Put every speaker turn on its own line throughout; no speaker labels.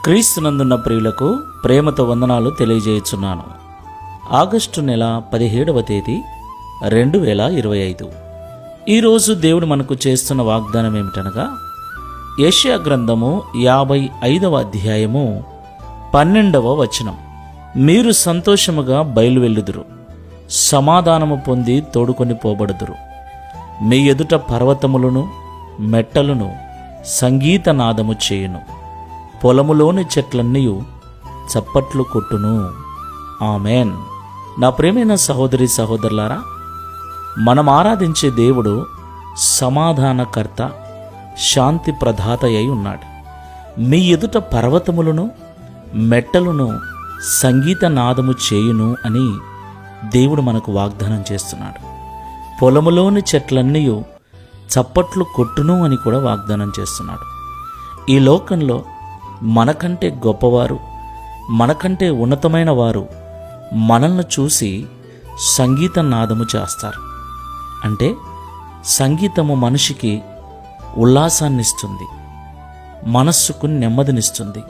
క్రీస్తునందున్న ప్రియులకు ప్రేమతో వందనాలు తెలియజేయుచున్నాను. ఆగస్టు నెల 17వ తేదీ 2025. ఈరోజు దేవుడు మనకు చేస్తున్న వాగ్దానం ఏమిటనగా, యెషయా గ్రంథము 55వ అధ్యాయము 12వ వచనం. మీరు సంతోషముగా బయలువెళ్ళుదురు, సమాధానము పొంది తోడుకొని పోబడుదురు. మీ ఎదుట పర్వతములను మెట్టలను సంగీత నాదము చేయును, పొలములోని చెట్లన్నీ చప్పట్లు కొట్టును. ఆమెన్. నా ప్రియమైన సహోదరి సహోదరులారా, మనం ఆరాధించే దేవుడు సమాధానకర్త, శాంతి ప్రదాత అయి ఉన్నాడు. మీ ఎదుట పర్వతములను మెట్టలను సంగీత నాదము చేయును అని దేవుడు మనకు వాగ్దానం చేస్తున్నాడు. పొలములోని చెట్లన్నీ చప్పట్లు కొట్టును అని కూడా వాగ్దానం చేస్తున్నాడు. ఈ లోకంలో మనకంటే గొప్పవారు, మనకంటే ఉన్నతమైన వారు మనల్ని చూసి సంగీత నాదము చేస్తారు. అంటే సంగీతము మనిషికి ఉల్లాసాన్నిస్తుంది, మనస్సుకు నెమ్మదినిస్తుంది.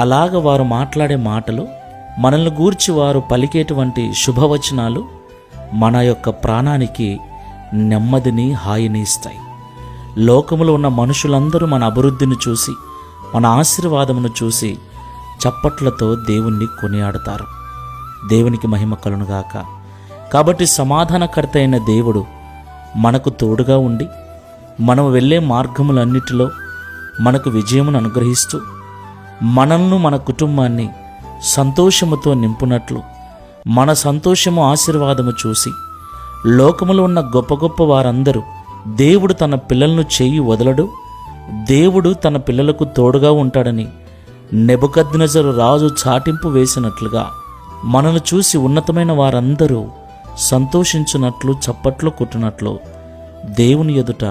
అలాగ వారు మాట్లాడే మాటలు, మనల్ని గూర్చి వారు పలికేటువంటి శుభవచనాలు మన యొక్క ప్రాణానికి నెమ్మదిని, హాయిని ఇస్తాయి. లోకములో ఉన్న మనుషులందరూ మన అభివృద్ధిని చూసి, మన ఆశీర్వాదమును చూసి చప్పట్లతో దేవుణ్ణి కొనియాడుతారు. దేవునికి మహిమ కలుగునుగాక. కాబట్టి సమాధానకర్త అయిన దేవుడు మనకు తోడుగా ఉండి, మనం వెళ్ళే మార్గములన్నిటిలో మనకు విజయమును అనుగ్రహిస్తూ, మనల్ని మన కుటుంబాన్ని సంతోషముతో నింపునట్లు, మన సంతోషము ఆశీర్వాదము చూసి లోకములో ఉన్న గొప్ప గొప్ప వారందరూ దేవుడు తన పిల్లలను చేయి వదలడు, దేవుడు తన పిల్లలకు తోడుగా ఉంటాడని నెబుకద్నెజరు రాజు చాటింపు వేసినట్లుగా మనల్ని చూసి ఉన్నతమైన వారందరూ సంతోషించున్నట్లు, చప్పట్లు కొట్టినట్లు దేవుని ఎదుట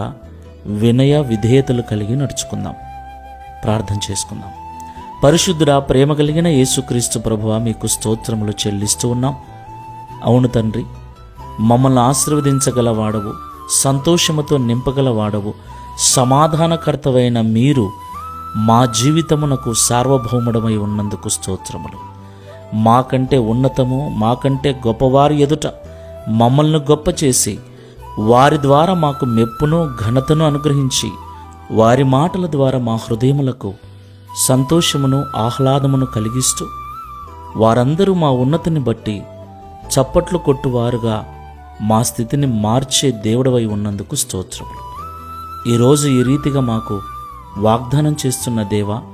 వినయ విధేయతలు కలిగి నడుచుకుందాం. ప్రార్థన చేసుకుందాం. పరిశుద్ధుడా, ప్రేమ కలిగిన యేసుక్రీస్తు ప్రభువా, మీకు స్తోత్రములు చెల్లిస్తూ ఉన్నాం. అవును తండ్రి, మమ్మల్ని ఆశీర్వదించగలవాడవు, సంతోషముతో నింపగలవాడవు, సమాధానకర్తవైన మీరు మా జీవితమునకు సార్వభౌముడమై ఉన్నందుకు స్తోత్రములు. మాకంటే ఉన్నతము, మాకంటే గొప్పవారి ఎదుట మమ్మల్ని గొప్ప చేసి, వారి ద్వారా మాకు మెప్పును ఘనతను అనుగ్రహించి, వారి మాటల ద్వారా మా హృదయములకు సంతోషమును ఆహ్లాదమును కలిగిస్తూ, వారందరూ మా ఉన్నతిని బట్టి చప్పట్లు కొట్టువారుగా మా స్థితిని మార్చే దేవుడవై ఉన్నందుకు స్తోత్రములు. ఈరోజు ఈ రీతిగా మాకు వాగ్దానం చేస్తున్న దేవా,